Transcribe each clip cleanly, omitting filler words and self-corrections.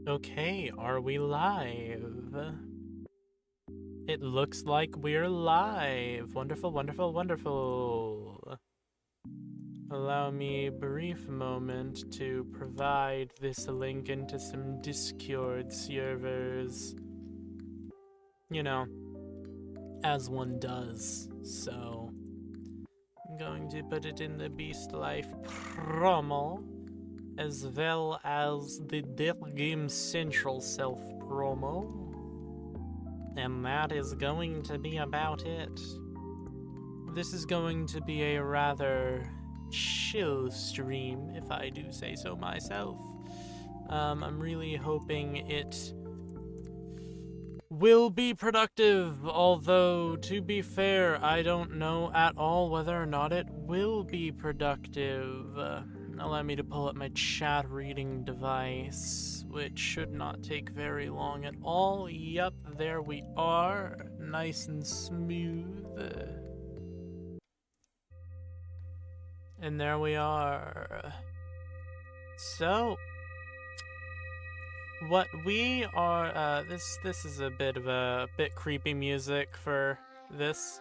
Okay, are we live? It looks like we're live. Wonderful, wonderful, wonderful. Allow me a brief moment to provide this link into some Discord servers. You know, as one does. So, I'm going to put it in the Beast Life promo, as well as the Death Game Central self promo. And that is going to be about it. This is going to be a rather chill stream, if I do say so myself. I'm really hoping it will be productive, although, to be fair, I don't know at all whether or not it will be productive. Allow me to pull up my chat reading device, which should not take very long at all. Yep, there we are. Nice and smooth. And there we are. So, what we are, this is a bit creepy music for this.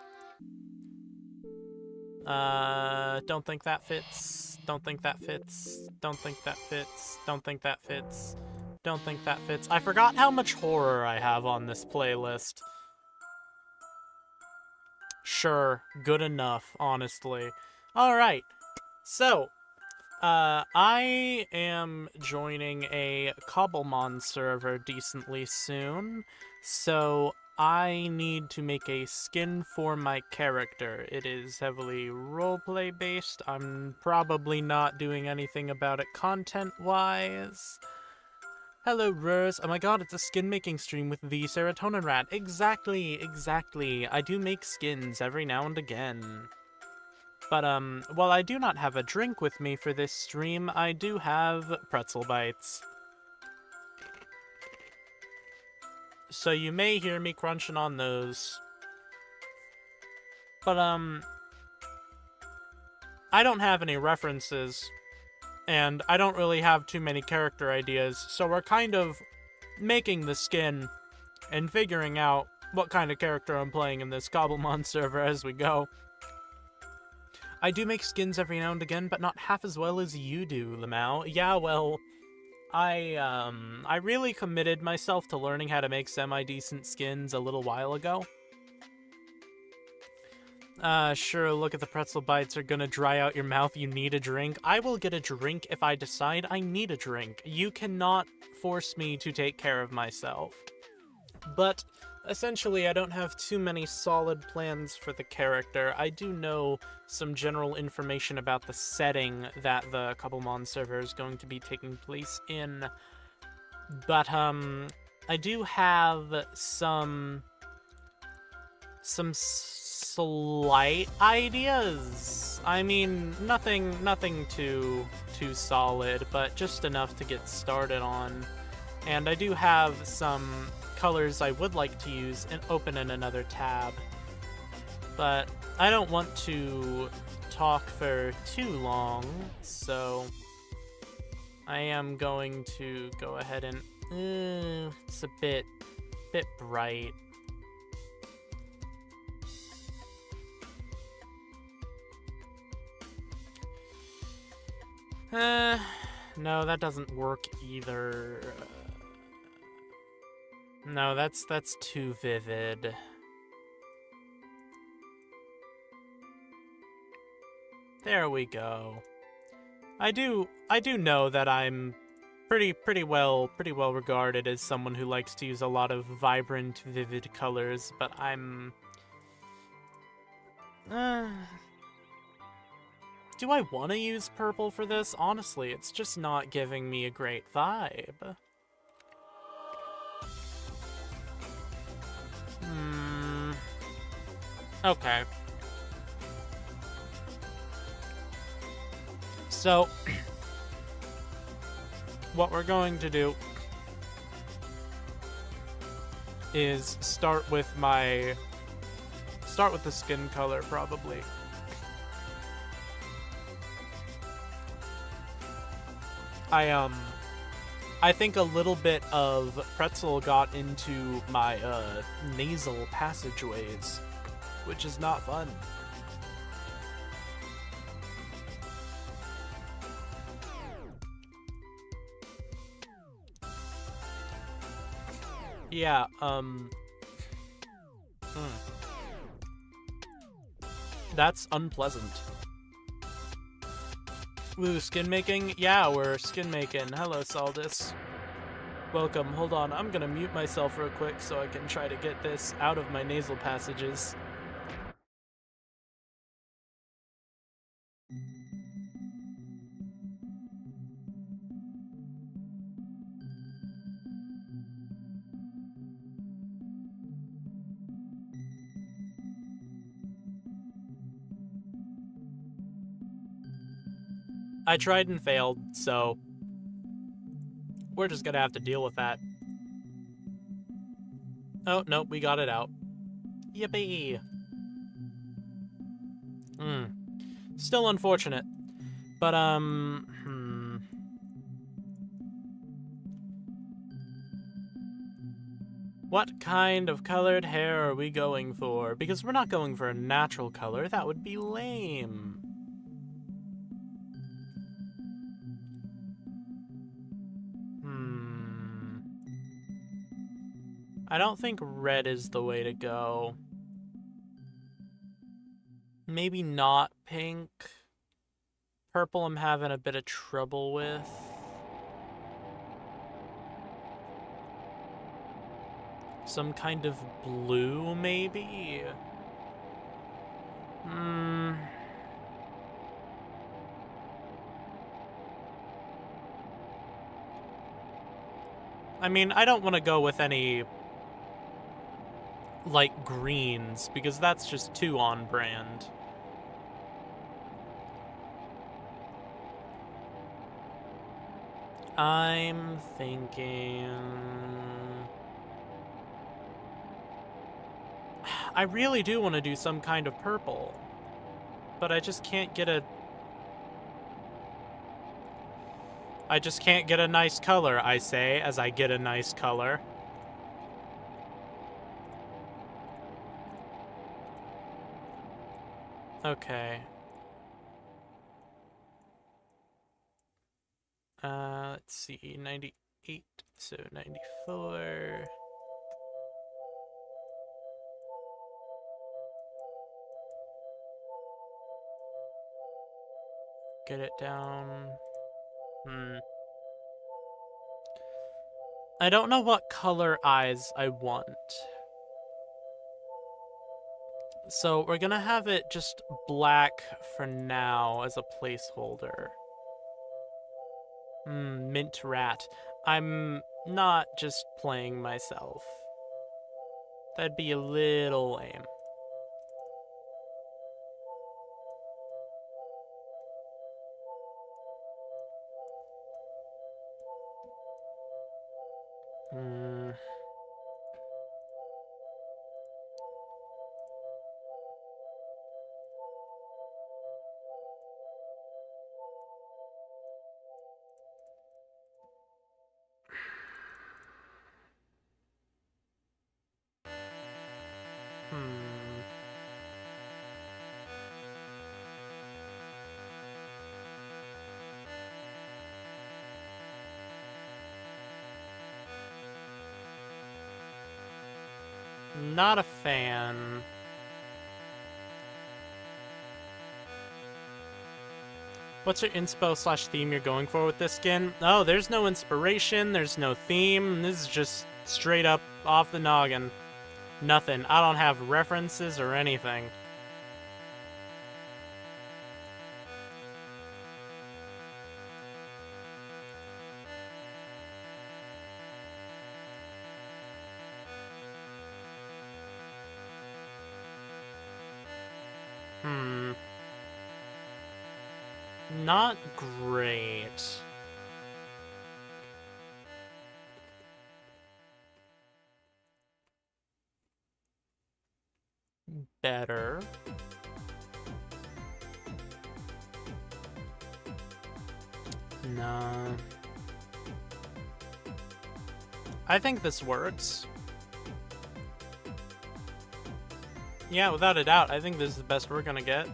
Don't think that fits. Don't think that fits. Don't think that fits. Don't think that fits. Don't think that fits. I forgot how much horror I have on this playlist. Sure, good enough, honestly. Alright, so, I am joining a Cobblemon server decently soon, so I need to make a skin for my character. It is heavily roleplay based. I'm probably not doing anything about it content-wise. Hello, Rurs. Oh my god, it's a skin making stream with the Serotonin Rat. Exactly. I do make skins every now and again. But, while I do not have a drink with me for this stream, I do have pretzel bites. So you may hear me crunching on those. But, I don't have any references, and I don't really have too many character ideas, so we're kind of making the skin and figuring out what kind of character I'm playing in this Cobblemon server as we go. I do make skins every now and again, but not half as well as you do, Lamau. Yeah, well, I really committed myself to learning how to make semi-decent skins a little while ago. Sure, look at the pretzel bites are gonna dry out your mouth, you need a drink. I will get a drink if I decide I need a drink. You cannot force me to take care of myself. But, essentially, I don't have too many solid plans for the character. I do know some general information about the setting that the Cobblemon server is going to be taking place in. But, I do have some slight ideas. I mean, nothing too solid, but just enough to get started on. And I do have some colors I would like to use and open in another tab. But I don't want to talk for too long, so I am going to go ahead and it's a bit bright. No, that doesn't work either. No, that's too vivid. There we go. I do know that I'm pretty well regarded as someone who likes to use a lot of vibrant, vivid colors, but I'm do I want to use purple for this? Honestly, it's just not giving me a great vibe. Okay. So, what we're going to do is start with the skin color, probably. I think a little bit of pretzel got into my nasal passageways, which is not fun. Yeah, that's unpleasant. Ooh, skin making? Yeah, we're skin making. Hello, Saldus. Welcome. Hold on, I'm gonna mute myself real quick so I can try to get this out of my nasal passages. I tried and failed, so we're just gonna have to deal with that. Oh, nope, we got it out. Yippee! Still unfortunate. But, what kind of colored hair are we going for? Because we're not going for a natural color, that would be lame. I don't think red is the way to go. Maybe not pink. Purple I'm having a bit of trouble with. Some kind of blue, maybe? I mean, I don't want to go with any light greens, because that's just too on brand. I'm thinking... I really do want to do some kind of purple, but I just can't get a... I just can't get a nice color, I say, as I get a nice color. Okay. Let's see, 98, so 94. Get it down. I don't know what color eyes I want. So we're gonna have it just black for now as a placeholder. Mint rat. I'm not just playing myself. That'd be a little lame. Not a fan. What's your inspo/theme you're going for with this skin? Oh, there's no inspiration, there's no theme. This is just straight up off the noggin. Nothing. I don't have references or anything. Not great. Better. No. I think this works. Yeah, without a doubt, I think this is the best we're gonna get.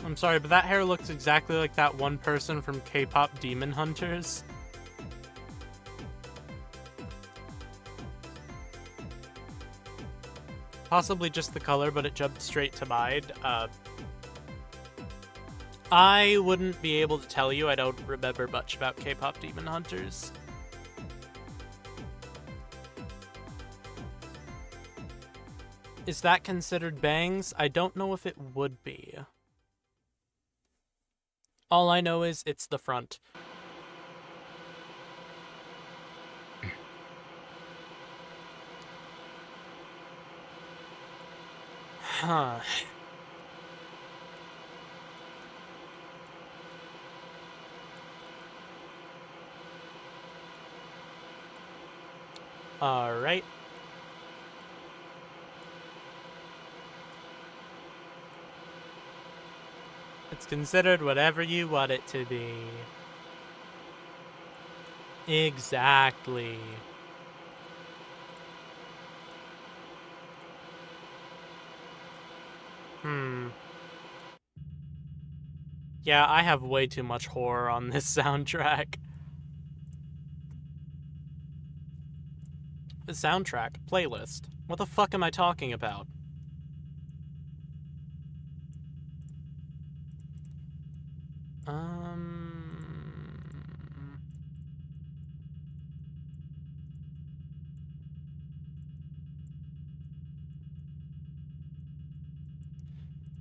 I'm sorry, but that hair looks exactly like that one person from K-pop Demon Hunters. Possibly just the color, but it jumped straight to mind. I wouldn't be able to tell you. I don't remember much about K-pop Demon Hunters. Is that considered bangs? I don't know if it would be. All I know is it's the front. Huh. All right. It's considered whatever you want it to be. Exactly. Yeah, I have way too much horror on this soundtrack. The soundtrack playlist. What the fuck am I talking about?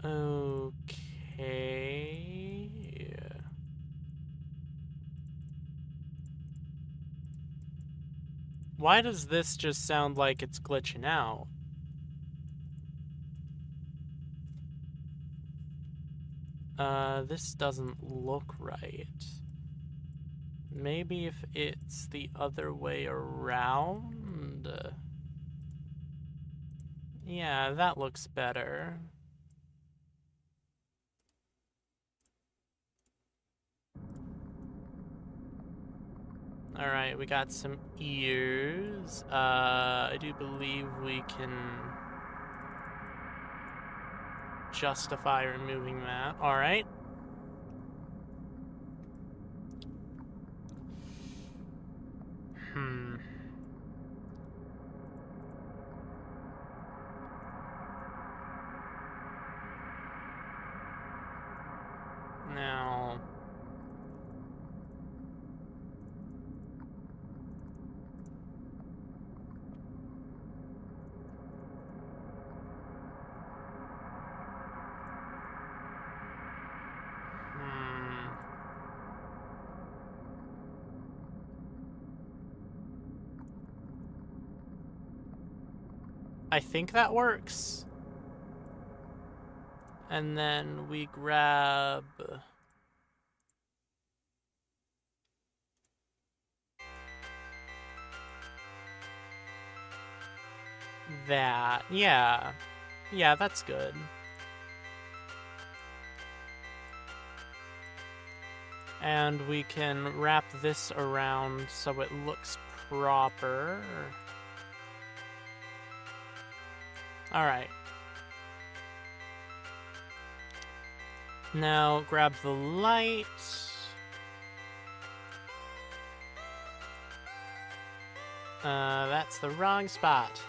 Okay. Why does this just sound like it's glitching out? This doesn't look right. Maybe if it's the other way around? Yeah, that looks better. Alright, we got some ears. I do believe we can justify removing that. Alright. Now... I think that works. And then we grab... that. Yeah. Yeah, that's good. And we can wrap this around so it looks proper. Alright. Now grab the light. That's the wrong spot.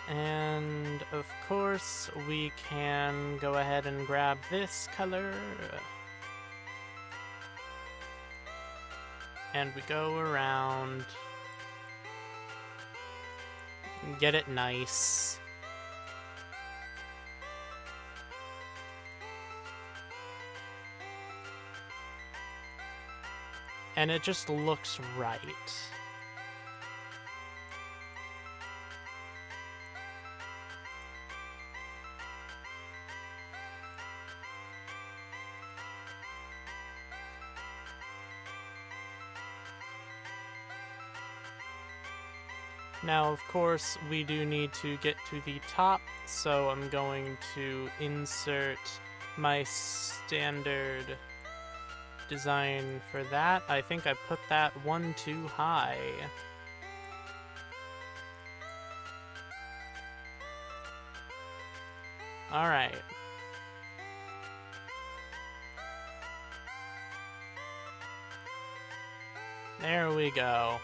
And of course, we can go ahead and grab this color. And we go around. Get it nice. And it just looks right. Now, of course, we do need to get to the top, so I'm going to insert my standard design for that. I think I put that one too high. Alright. There we go.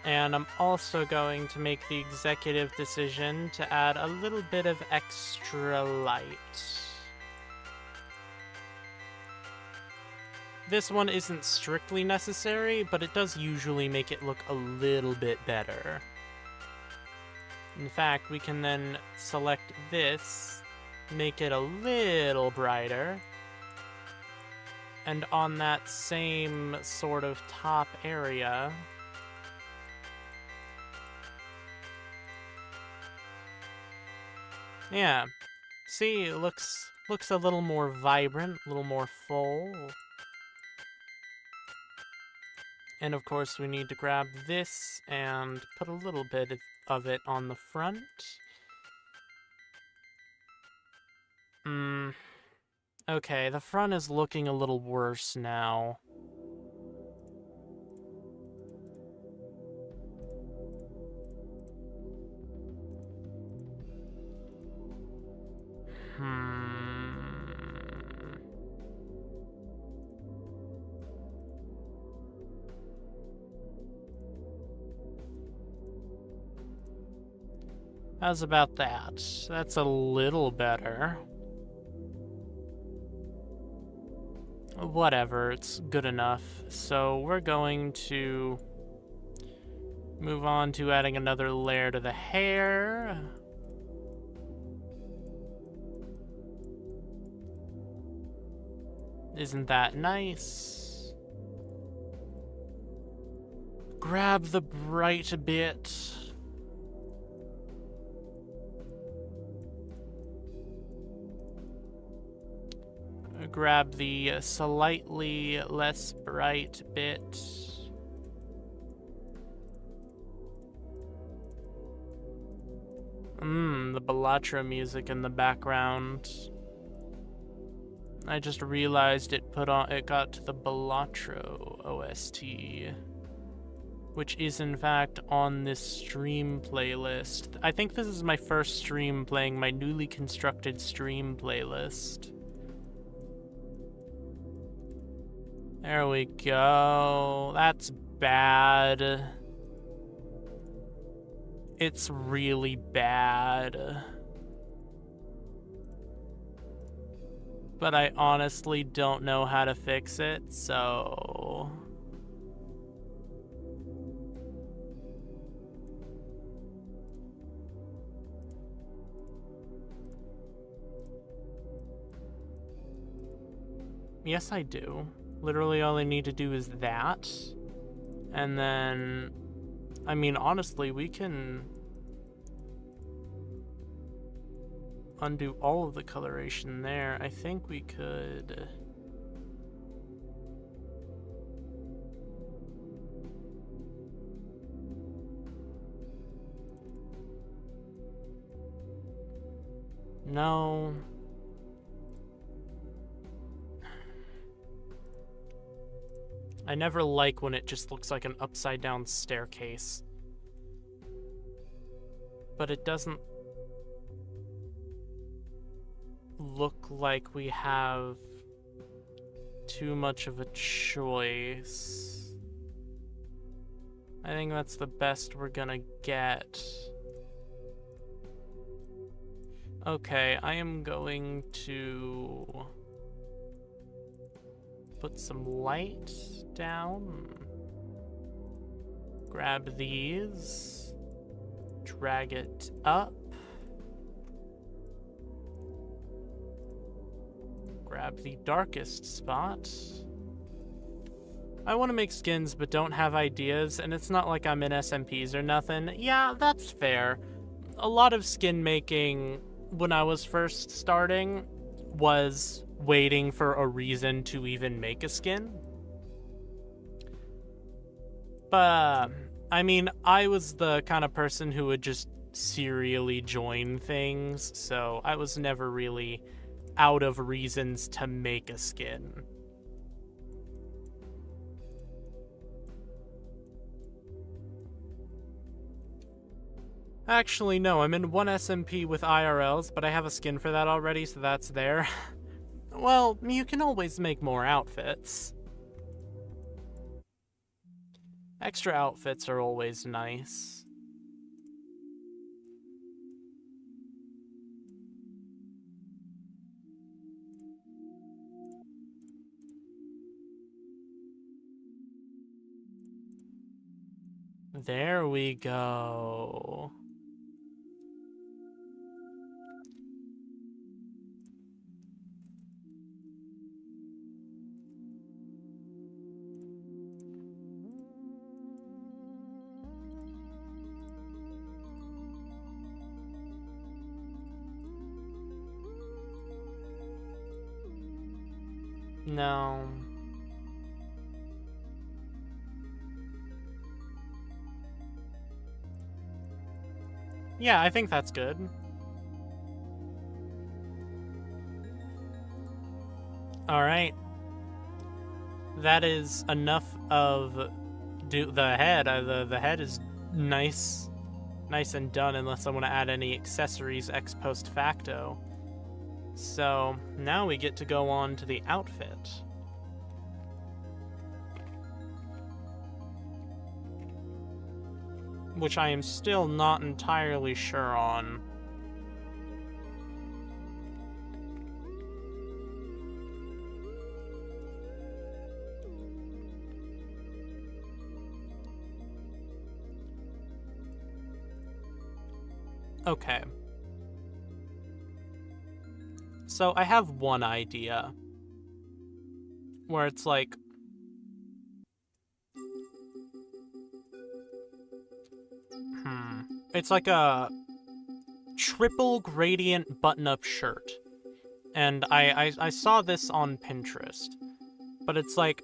And I'm also going to make the executive decision to add a little bit of extra light. This one isn't strictly necessary, but it does usually make it look a little bit better. In fact, we can then select this, make it a little brighter, and on that same sort of top area, yeah, see, it looks a little more vibrant, a little more full. And of course we need to grab this and put a little bit of it on the front. Okay, the front is looking a little worse now. How's about that? That's a little better. Whatever, it's good enough. So we're going to move on to adding another layer to the hair. Isn't that nice? Grab the bright bit. Grab the slightly less bright bit. The Bellatra music in the background. I just realized it got to the Bellatra OST, which is in fact on this stream playlist. I think this is my first stream playing my newly constructed stream playlist. There we go. That's bad. It's really bad. But I honestly don't know how to fix it, so... Yes, I do. Literally all I need to do is that. And then... I mean, honestly, we can... undo all of the coloration there. I think we could... No... I never like when it just looks like an upside-down staircase. But it doesn't look like we have too much of a choice. I think that's the best we're gonna get. Okay, I am going to put some light down. Grab these. Drag it up. Grab the darkest spot. I want to make skins but don't have ideas, and it's not like I'm in SMPs or nothing. Yeah, that's fair. A lot of skin making when I was first starting was waiting for a reason to even make a skin. But I mean, I was the kind of person who would just serially join things, so I was never really out of reasons to make a skin. Actually, no, I'm in 1 SMP with IRLs, but I have a skin for that already, so that's there. Well, you can always make more outfits. Extra outfits are always nice. There we go. No. Yeah, I think that's good. Alright. That is enough of the head. The head is nice and done, unless I want to add any accessories ex post facto. So now we get to go on to the outfit. Which I am still not entirely sure on. Okay. So I have one idea. Where it's like... It's like a triple gradient button-up shirt. And I saw this on Pinterest. But it's like...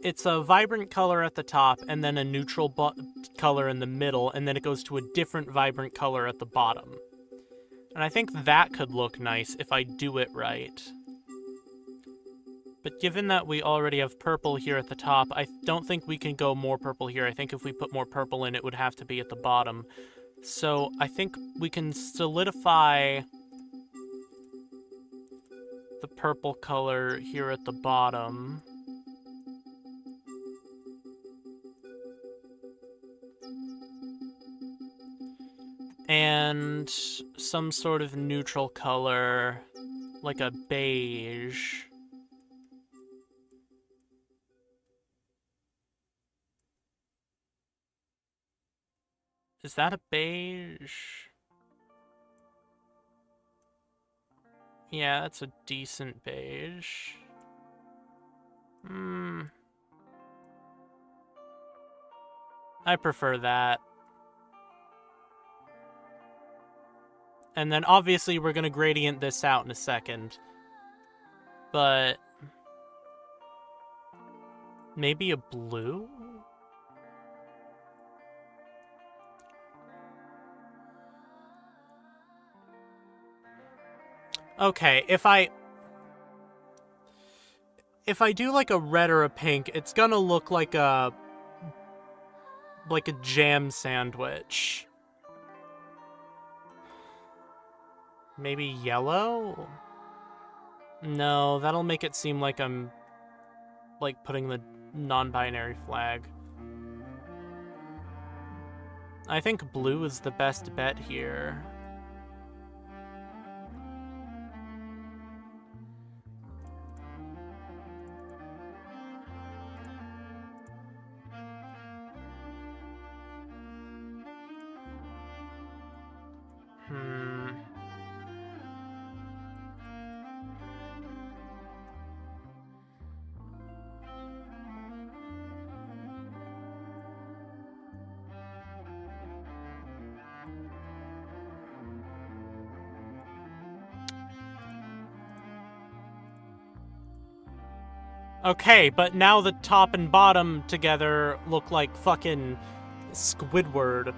It's a vibrant color at the top, and then a neutral color in the middle, and then it goes to a different vibrant color at the bottom. And I think that could look nice if I do it right. But given that we already have purple here at the top, I don't think we can go more purple here. I think if we put more purple in, it would have to be at the bottom. So I think we can solidify the purple color here at the bottom. And some sort of neutral color, like a beige. Is that a beige? Yeah, that's a decent beige. I prefer that. And then obviously we're gonna gradient this out in a second. But maybe a blue? Okay, if I do like a red or a pink, it's gonna look like a jam sandwich. Maybe yellow? No, that'll make it seem like I'm like putting the non-binary flag. I think blue is the best bet here. Okay, but now the top and bottom together look like fucking Squidward.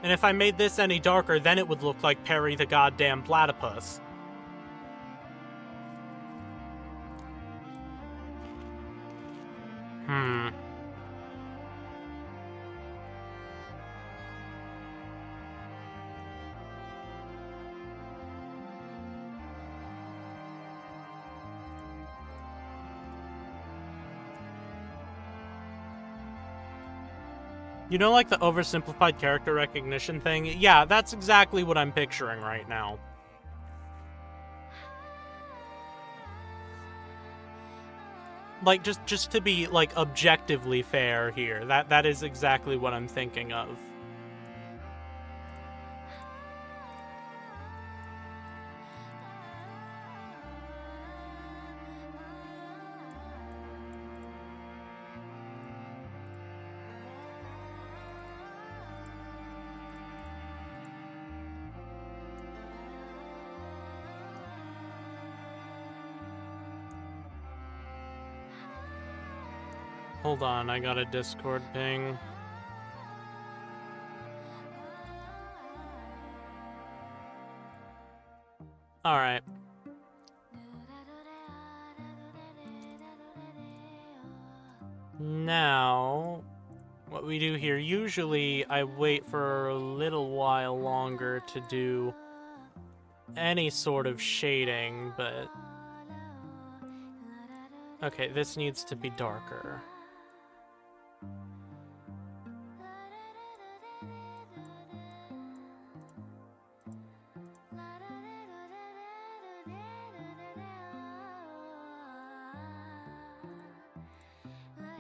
And if I made this any darker, then it would look like Perry the goddamn platypus. You know, like the oversimplified character recognition thing? Yeah, that's exactly what I'm picturing right now. Like, just to be, like, objectively fair here, that is exactly what I'm thinking of. Hold on, I got a Discord ping. Alright. Now, what we do here, usually I wait for a little while longer to do any sort of shading, but... Okay, this needs to be darker.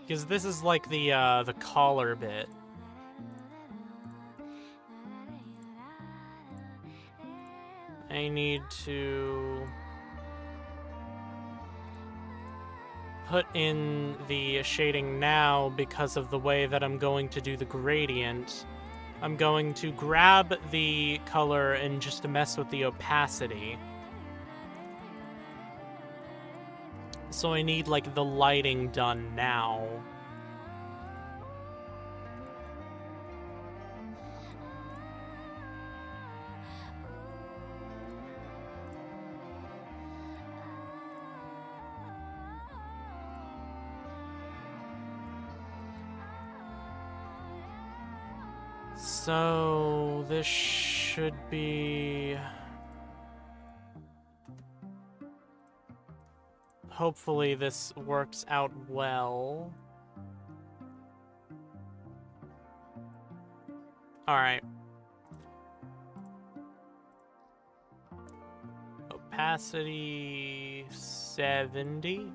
Because this is like the collar bit. I need to put in the shading now because of the way that I'm going to do the gradient. I'm going to grab the color and just mess with the opacity. So I need, like, the lighting done now. So this should be... Hopefully this works out well. Alright. Opacity 70.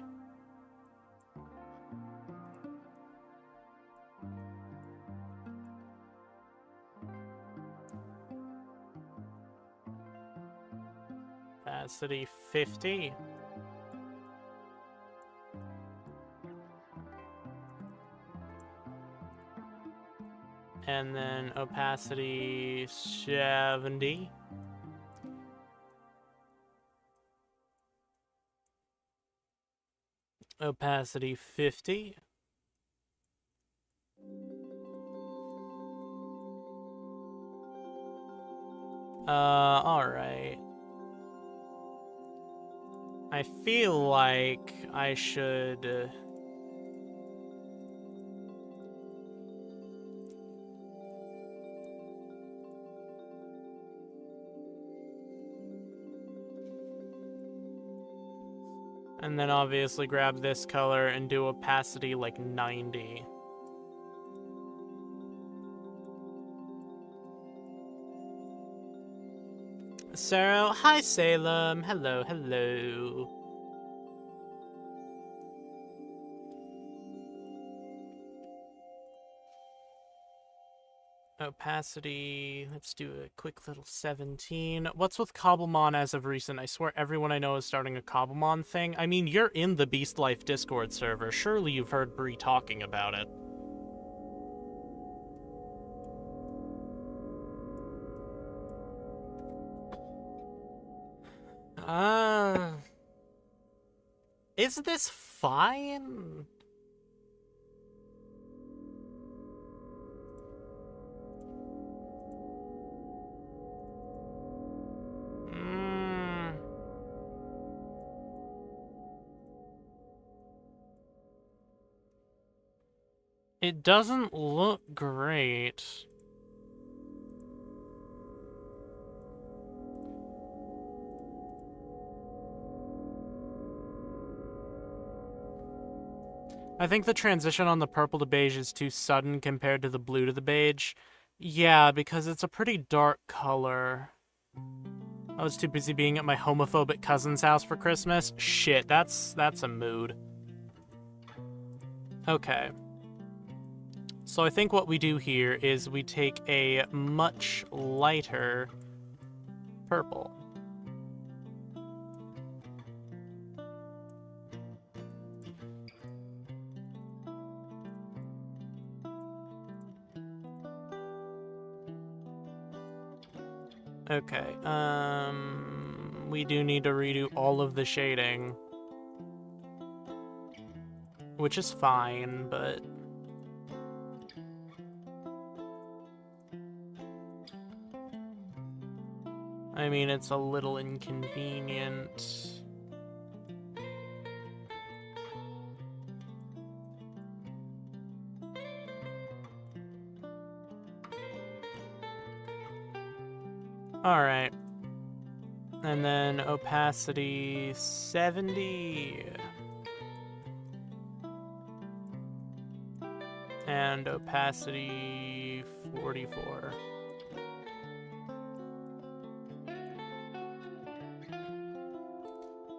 Opacity 50. And then opacity 70. Opacity 50. Alright. I feel like I should... And then obviously grab this color and do opacity like 90. So, hi Salem, hello, hello. Opacity, let's do a quick little 17. What's with Cobblemon as of recent? I swear everyone I know is starting a Cobblemon thing. I mean, you're in the Beast Life Discord server. Surely you've heard Bree talking about it. Is this fine? It doesn't look great. I think the transition on the purple to beige is too sudden compared to the blue to the beige. Yeah, because it's a pretty dark color. I was too busy being at my homophobic cousin's house for Christmas. Shit, that's a mood. Okay. So I think what we do here is we take a much lighter purple. Okay, we do need to redo all of the shading. Which is fine, but... I mean, it's a little inconvenient. Alright. And then opacity 70. And opacity 44.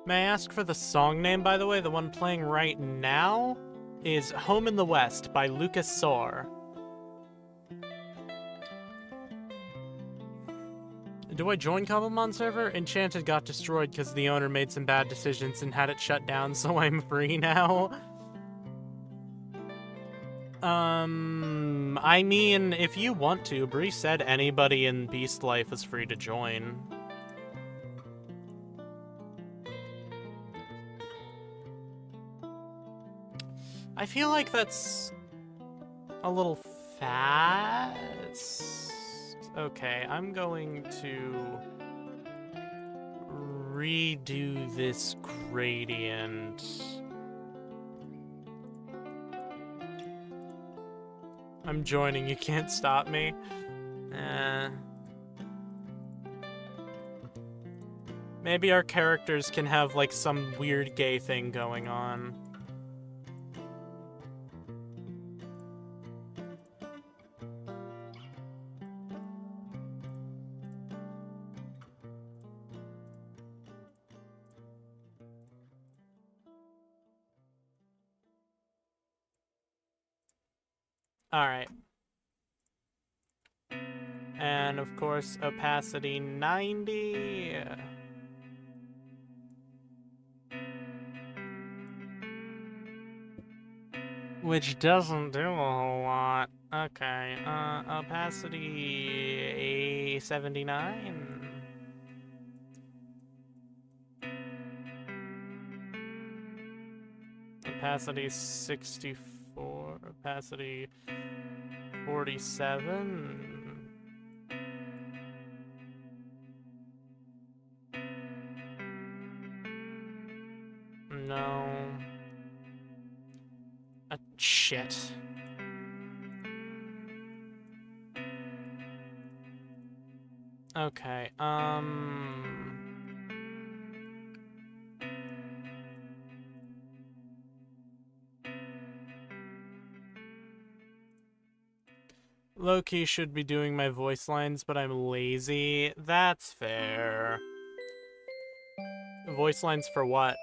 May I ask for the song name, by the way? The one playing right now is Home in the West by Lucas Soar. Do I join Cobblemon server? Enchanted got destroyed because the owner made some bad decisions and had it shut down, so I'm free now. I mean, if you want to, Bree said anybody in Beast Life is free to join. I feel like that's a little fast. Okay, I'm going to redo this gradient. I'm joining, you can't stop me. Maybe our characters can have like some weird gay thing going on. Alright. And of course, opacity 90. Which doesn't do a whole lot. Okay, opacity 79. Opacity 64. Opacity 47. No. Shit. Okay, low-key should be doing my voice lines, but I'm lazy. That's fair. Voice lines for what?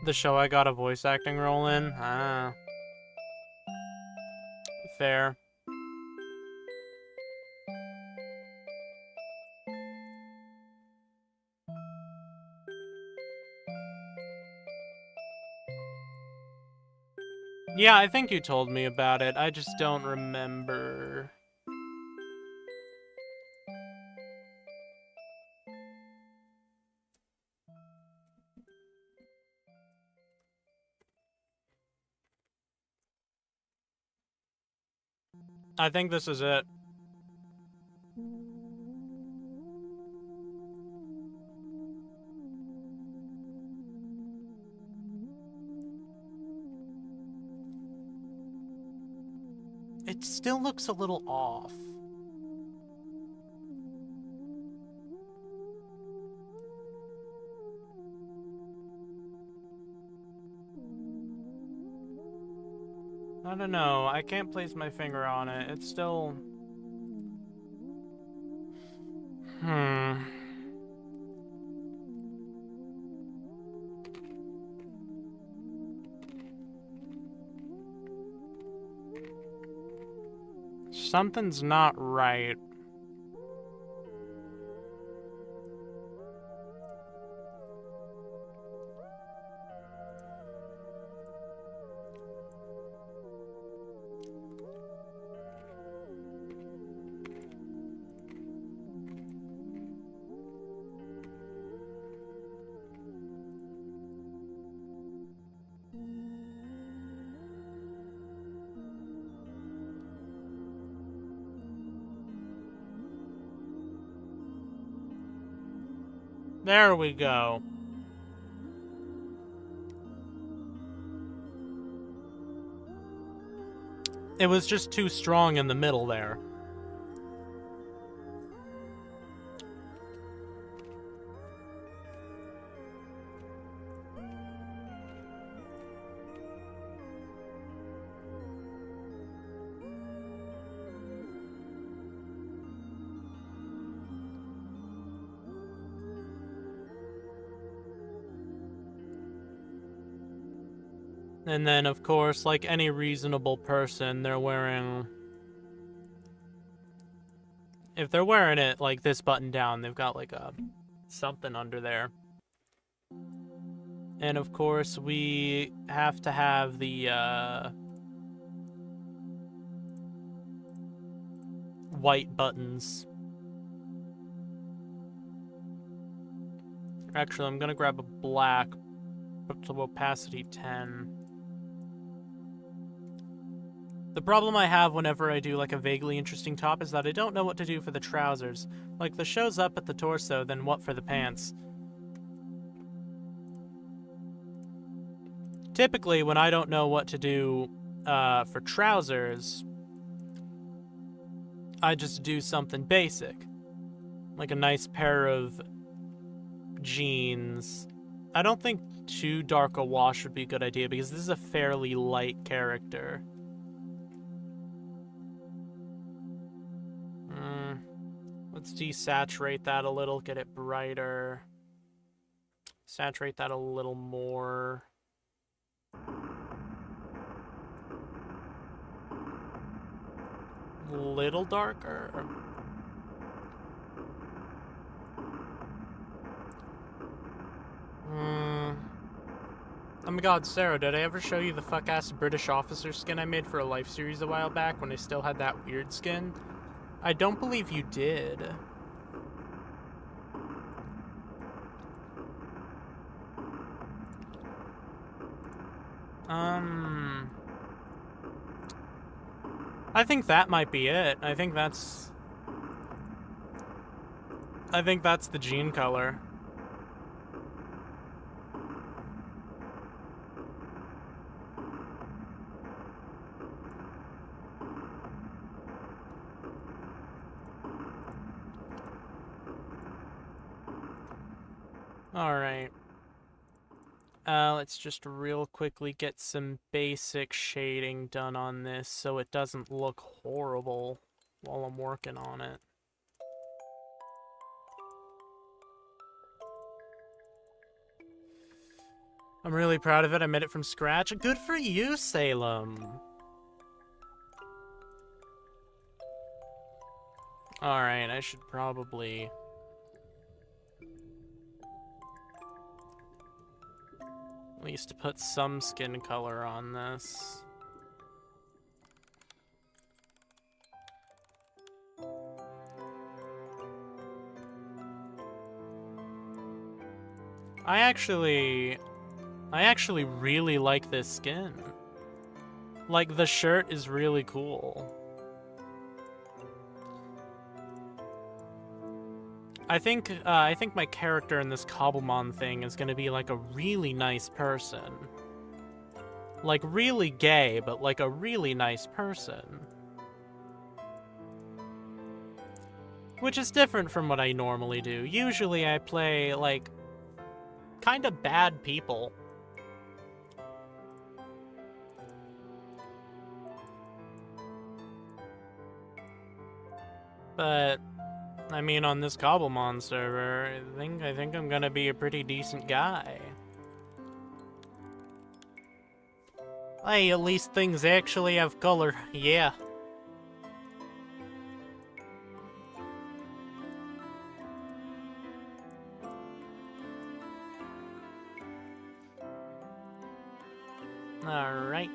The show I got a voice acting role in? Ah. Fair. Yeah, I think you told me about it. I just don't remember. I think this is it. It still looks a little off. I don't know. I can't place my finger on it. It's still... Something's not right. There we go. It was just too strong in the middle there. And then, of course, like any reasonable person, they're wearing... If they're wearing it, like, this button down, they've got, like, a... something under there. And, of course, we have to have the, white buttons. Actually, I'm gonna grab a black, up to opacity 10. The problem I have whenever I do like a vaguely interesting top is that I don't know what to do for the trousers. Like the show's up at the torso, then what for the pants? Typically, when I don't know what to do for trousers, I just do something basic. Like a nice pair of jeans. I don't think too dark a wash would be a good idea because this is a fairly light character. Let's desaturate that a little, get it brighter. Saturate that a little more. Little darker. Oh my god, Sarah, did I ever show you the fuck-ass British officer skin I made for a Life series a while back when I still had that weird skin? I don't believe you did. I think that might be it. I think that's the jean color. Alright. Let's just real quickly get some basic shading done on this so it doesn't look horrible while I'm working on it. I'm really proud of it. I made it from scratch. Good for you, Salem. Alright, I should probably... at least put some skin color on this. I actually really like this skin. Like, the shirt is really cool. I think my character in this Cobblemon thing is gonna be like a really nice person. Like, really gay, but like a really nice person. Which is different from what I normally do. Usually I play, like, kind of bad people. But, I mean, on this Cobblemon server, I think I'm gonna be a pretty decent guy. Hey, at least things actually have color, yeah. Alright.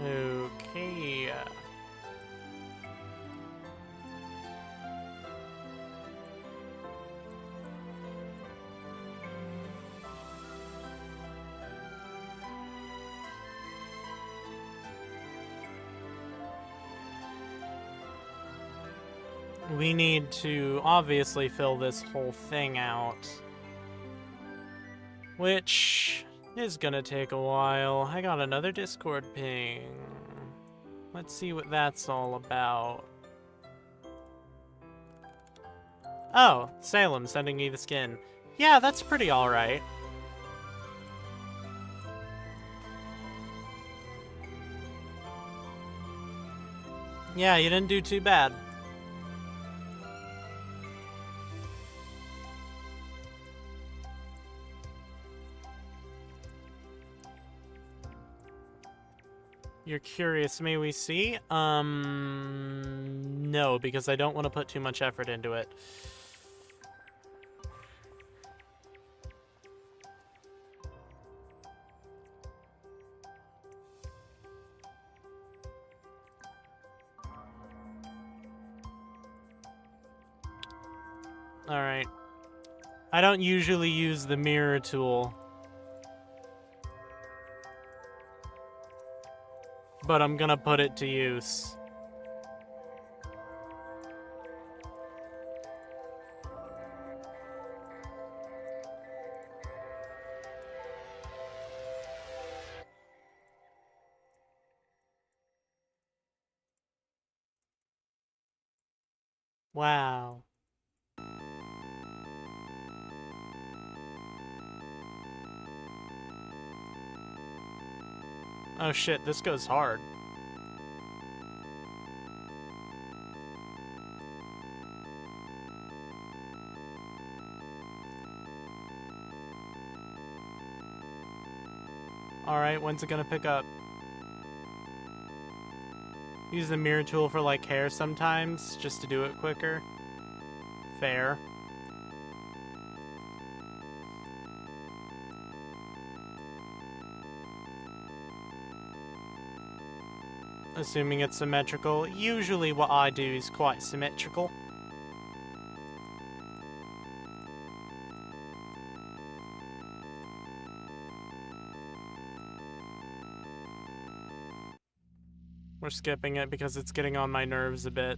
Okay. We need to obviously fill this whole thing out. Which is gonna take a while. I got another Discord ping. Let's see what that's all about. Oh, Salem sending me the skin. Yeah, that's pretty alright. Yeah, you didn't do too bad. You're curious, may we see? No, because I don't want to put too much effort into it. Alright. I don't usually use the mirror tool, but I'm gonna put it to use. Wow. Oh shit, this goes hard. Alright, when's it gonna pick up? Use the mirror tool for like hair sometimes, just to do it quicker. Fair. Assuming it's symmetrical. Usually what I do is quite symmetrical. We're skipping it because it's getting on my nerves a bit.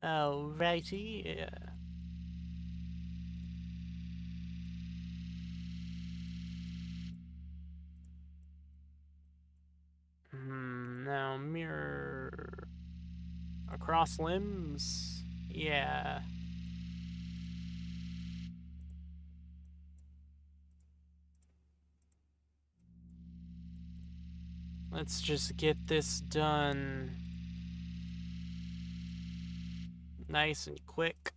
Alrighty, yeah. Now mirror across limbs. Yeah. Let's just get this done nice and quick.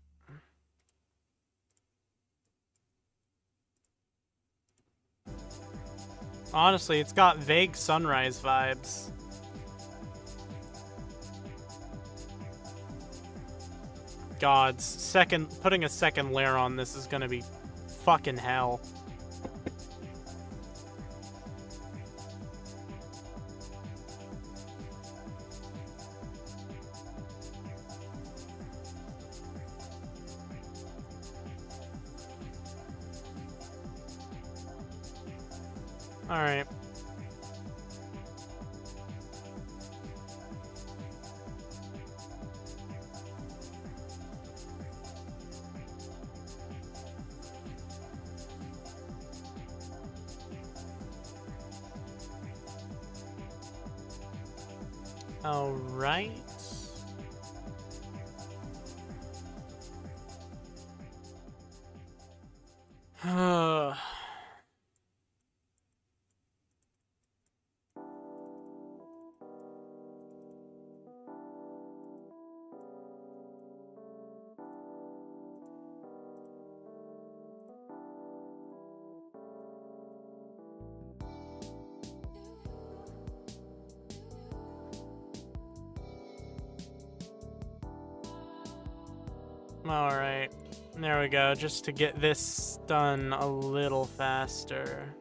Honestly, it's got vague sunrise vibes. Gods, putting a second layer on this is gonna be fucking hell. All right. All right. All right, there we go, just to get this done a little faster.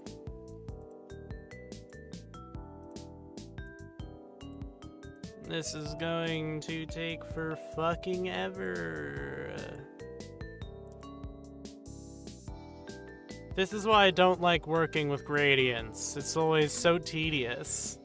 This is going to take for fucking ever. This is why I don't like working with gradients. It's always so tedious.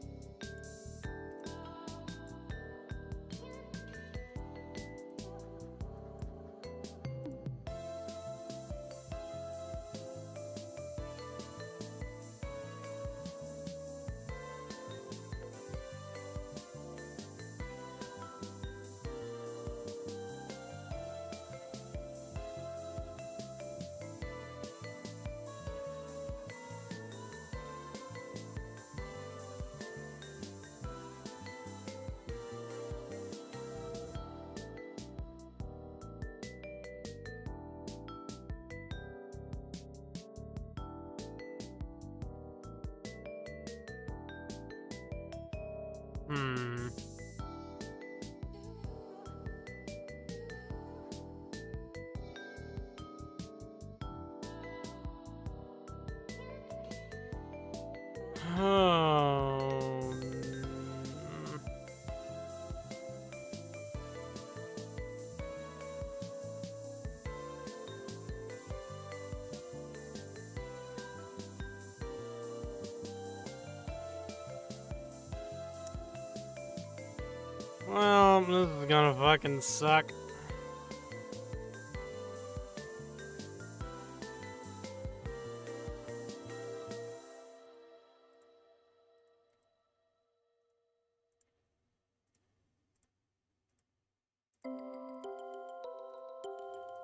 Well, this is gonna fucking suck.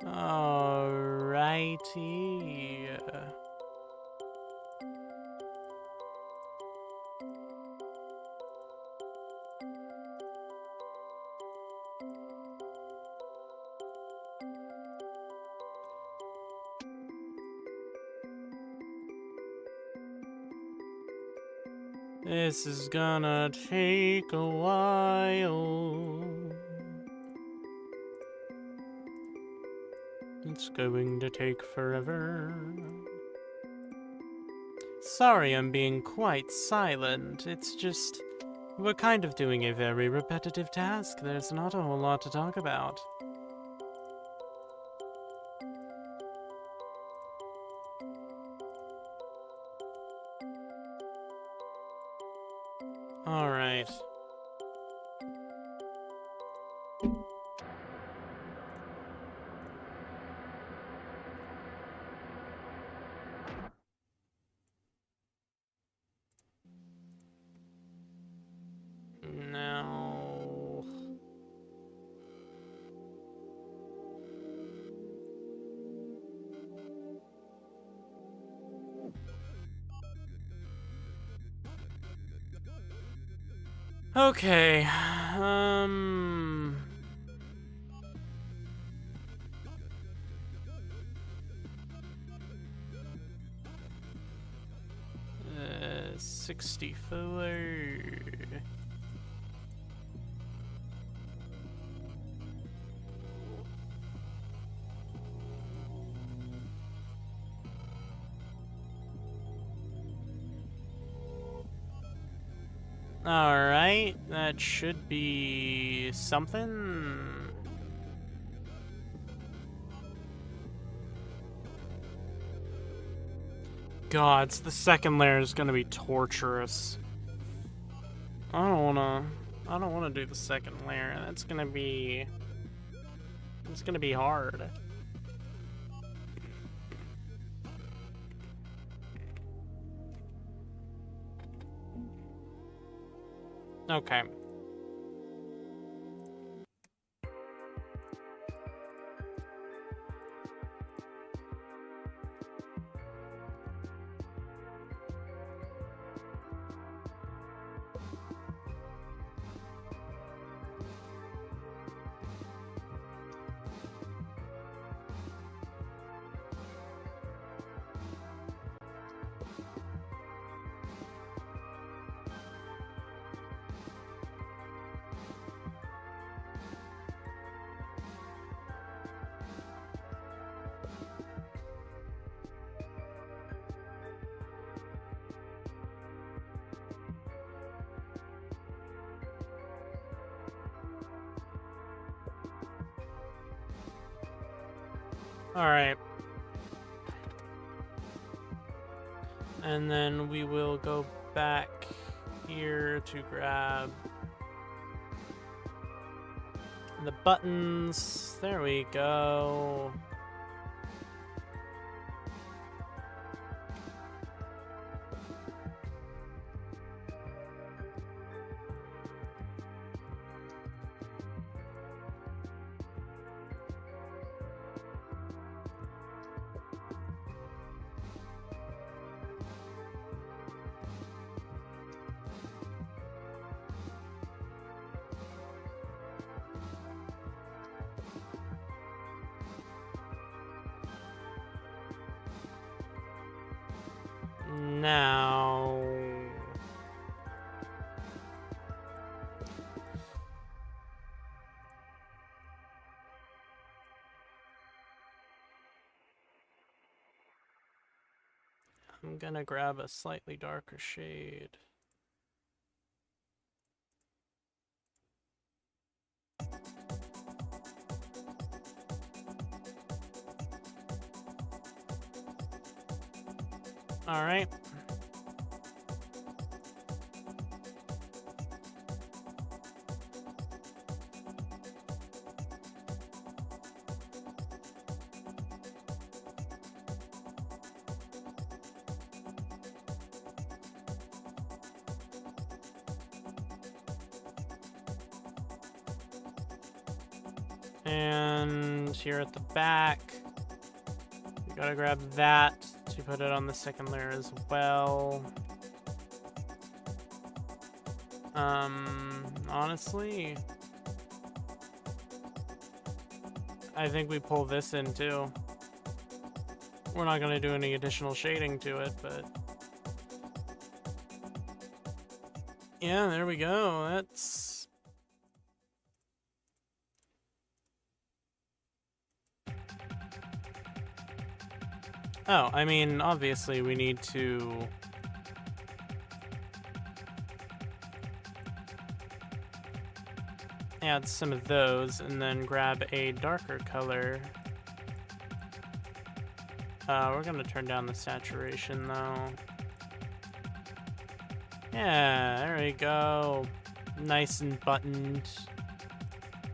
Alrighty. This is gonna take a while. It's going to take forever. Sorry I'm being quite silent. It's just, we're kind of doing a very repetitive task. There's not a whole lot to talk about. All right. Now... Okay, 64. Alright, that should be something. God, the second layer is gonna be torturous. I don't wanna do the second layer. It's gonna be hard. Okay. Alright. And then we will go back here to grab the buttons. There we go. Now, I'm gonna grab a slightly darker shade. All right. And here at the back, we gotta grab that to put it on the second layer as well. Honestly, I think we pull this in too. We're not gonna do any additional shading to it, but yeah, there we go. That's oh, I mean, obviously we need to add some of those and then grab a darker color. We're gonna turn down the saturation though. Yeah, there we go. Nice and buttoned.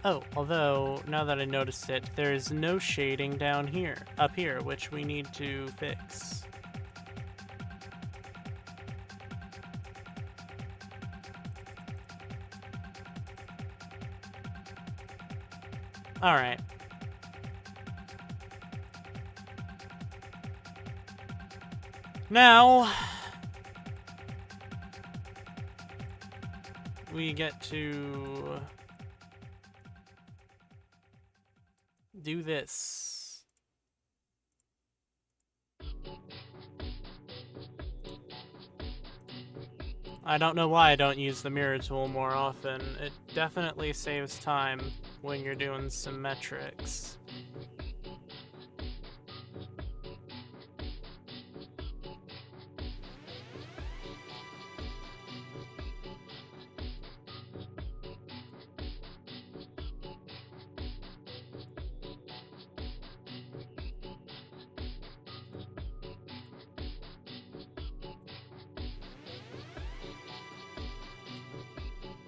Oh, although, now that I noticed it, there's no shading down here, up here, which we need to fix. All right. Now, we get to do this. I don't know why I don't use the mirror tool more often. It definitely saves time when you're doing symmetrics.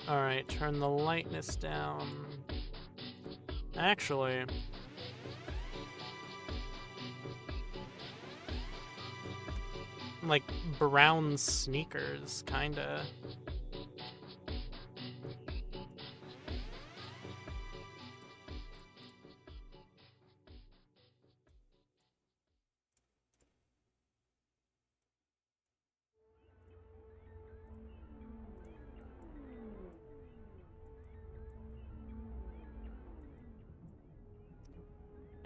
Alright, turn the lightness down. Actually, like brown sneakers, kinda.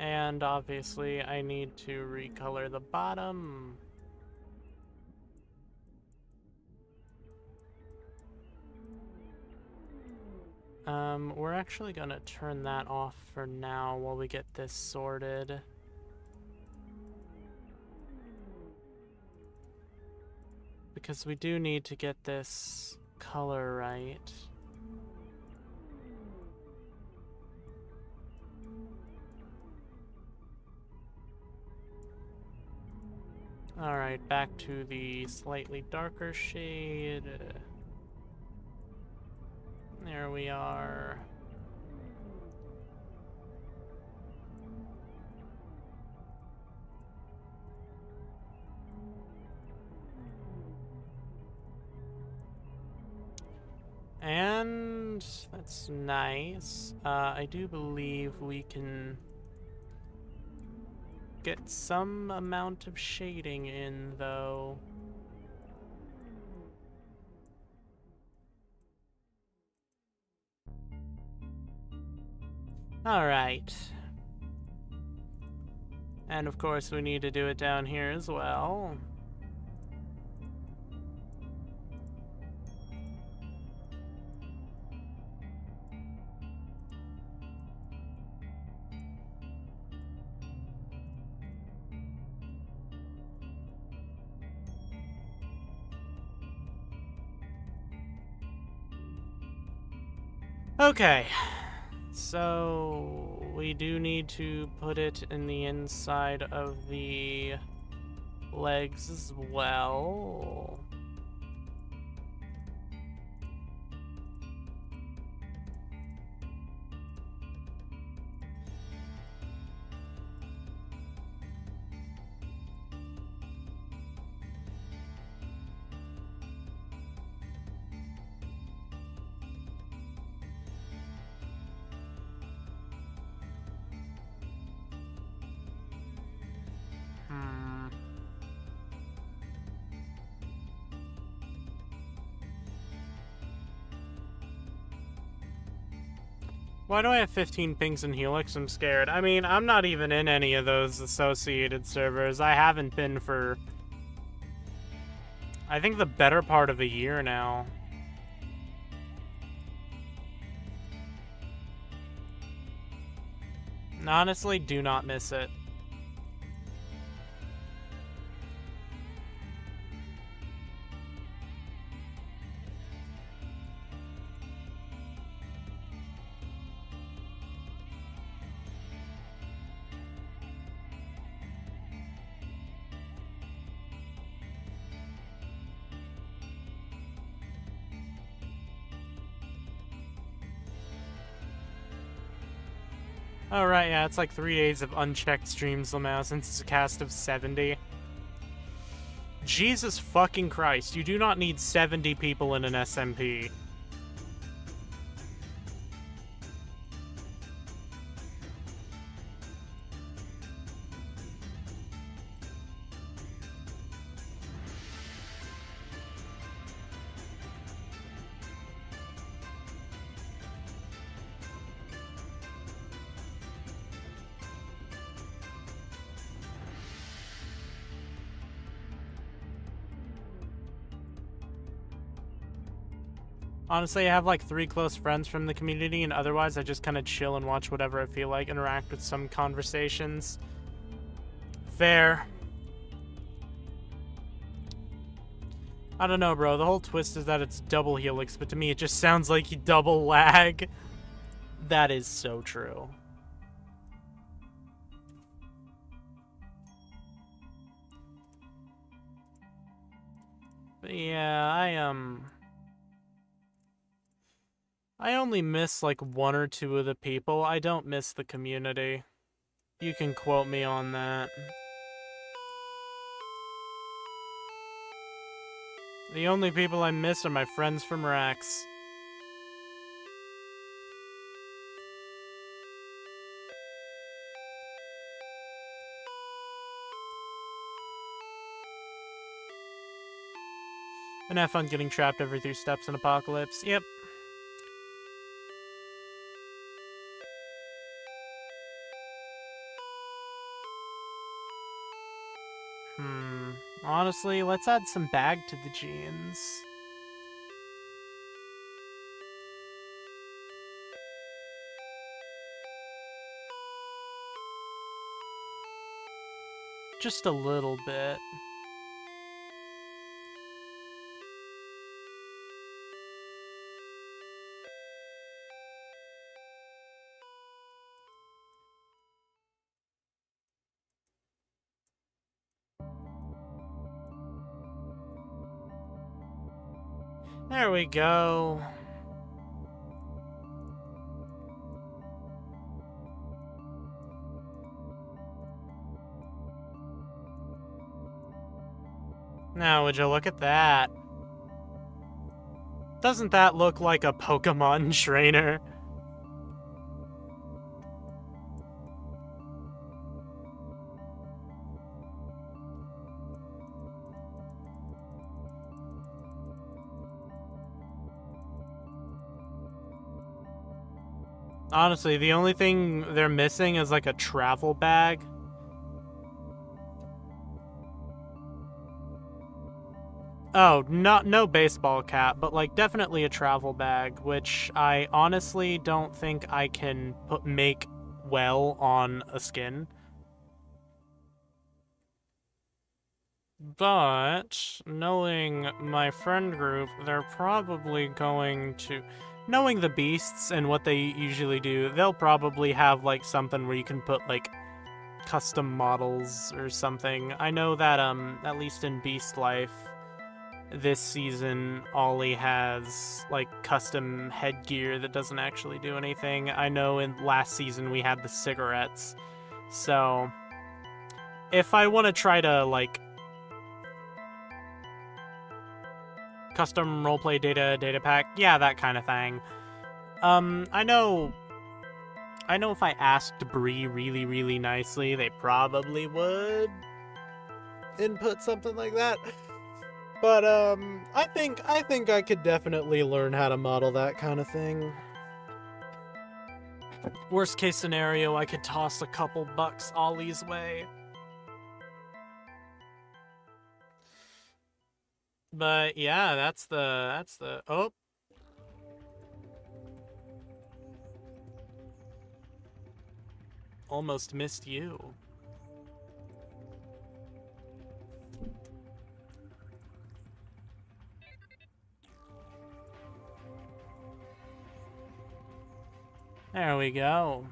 And obviously I need to recolor the bottom. We're actually gonna turn that off for now while we get this sorted. Because we do need to get this color right. Alright, back to the slightly darker shade. There we are. And that's nice. I do believe we can get some amount of shading in, though. Alright. And of course we need to do it down here as well. Okay, so we do need to put it in the inside of the legs as well. Why do I have 15 pings in Helix? I'm scared. I mean, I'm not even in any of those associated servers. I haven't been for, I think, the better part of a year now. Honestly, do not miss it. Oh, right, yeah, it's like 3 days of unchecked streams somehow since it's a cast of 70. Jesus fucking Christ, you do not need 70 people in an SMP. Honestly, I have like 3 close friends from the community, and otherwise I just kind of chill and watch whatever I feel like, interact with some conversations. Fair. I don't know, bro. The whole twist is that it's double helix, but to me it just sounds like you double lag. That is so true. But yeah, I only miss like 1 or 2 of the people. I don't miss the community. You can quote me on that. The only people I miss are my friends from Rex. And have fun getting trapped every 3 steps in Apocalypse. Yep. Honestly, let's add some bag to the jeans. Just a little bit. There we go. Now, would you look at that? Doesn't that look like a Pokemon trainer? Honestly, the only thing they're missing is like a travel bag. Oh, no baseball cap, but like definitely a travel bag, which I honestly don't think I can make well on a skin. But knowing my friend group, they're probably going to, knowing the beasts and what they usually do, they'll probably have like something where you can put like custom models or something. I know that at least in Beast Life this season, Ollie has like custom headgear that doesn't actually do anything. I know in last season we had the cigarettes. So if I want to try to like custom roleplay data pack, yeah, that kind of thing. I know if I asked Bree really nicely, they probably would input something like that. But I think I could definitely learn how to model that kind of thing. Worst case scenario, I could toss a couple bucks Ollie's way. But yeah, that's the oh. Almost missed you. There we go.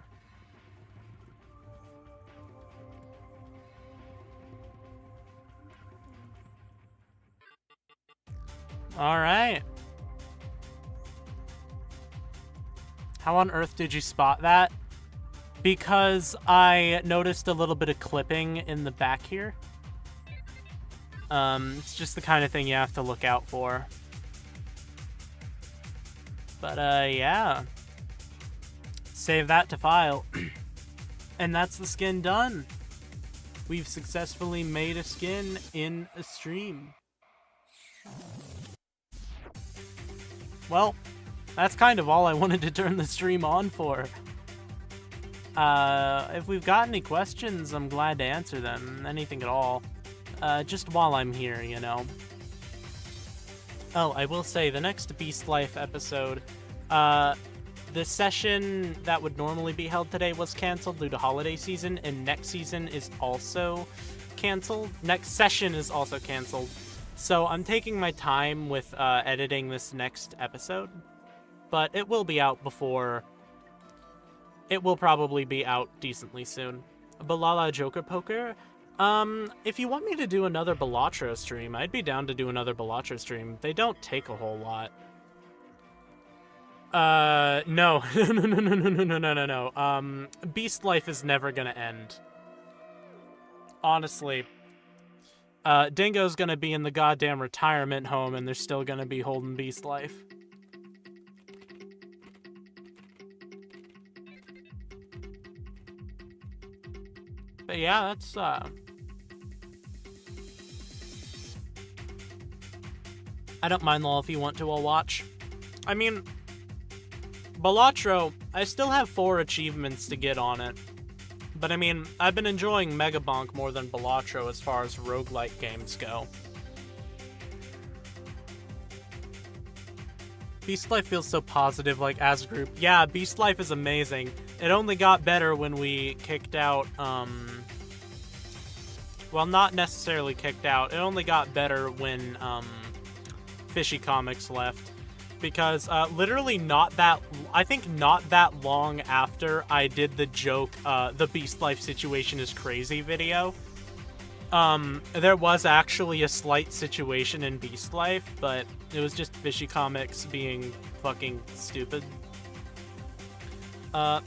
All right. How on earth did you spot that? Because I noticed a little bit of clipping in the back here. It's just the kind of thing you have to look out for. But yeah. Save that to file. And that's the skin done. We've successfully made a skin in a stream. Well, that's kind of all I wanted to turn the stream on for. If we've got any questions, I'm glad to answer them. Anything at all. Just while I'm here, you know. Oh, I will say, the next Beast Life episode, the session that would normally be held today was canceled due to holiday season, and next season is also canceled. Next session is also canceled. So I'm taking my time with editing this next episode, but it will be out before... It will probably be out decently soon. Balala Joker Poker? If you want me to do another Balatro stream, I'd be down to do another Balatro stream. They don't take a whole lot. No. No. Beast Life is never gonna end. Honestly. Dingo's gonna be in the goddamn retirement home, and they're still gonna be holding Beast Life. But yeah, that's, I don't mind, lol, if you want to, I'll watch. I mean, Balatro, I still have 4 achievements to get on it. But I mean, I've been enjoying Megabonk more than Balatro as far as roguelike games go. Beast Life feels so positive, like, as a group. Yeah, Beast Life is amazing. It only got better when we kicked out, well, not necessarily kicked out. It only got better when, Fishy Comics left. Because, literally I think not that long after I did the joke, the Beast Life situation is crazy video, there was actually a slight situation in Beast Life, but it was just Fishy Comics being fucking stupid.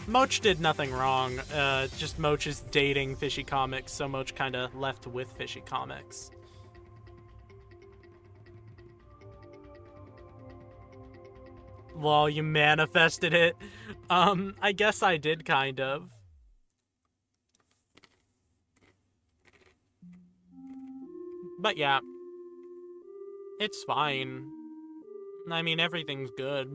Moch did nothing wrong, just Moch is dating Fishy Comics, so Moch kinda left with Fishy Comics. Lol, you manifested it. I guess I did, kind of. But yeah. It's fine. I mean, everything's good.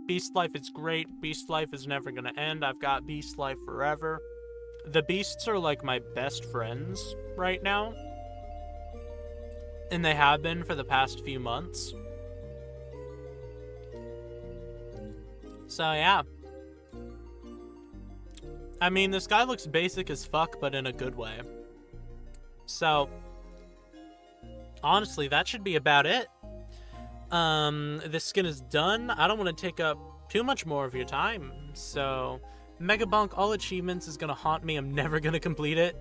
Beast Life is great. Beast Life is never gonna end. I've got Beast Life forever. The Beasts are like my best friends right now. And they have been for the past few months. So, yeah. I mean, this guy looks basic as fuck, but in a good way. So, honestly, that should be about it. This skin is done. I don't want to take up too much more of your time. So, Megabonk All Achievements is going to haunt me. I'm never going to complete it.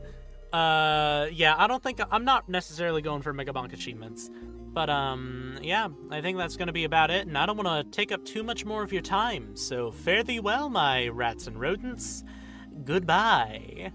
Yeah, I'm not necessarily going for Megabonk Achievements. But, yeah, I think that's gonna be about it, and I don't want to take up too much more of your time, so fare thee well, my rats and rodents. Goodbye.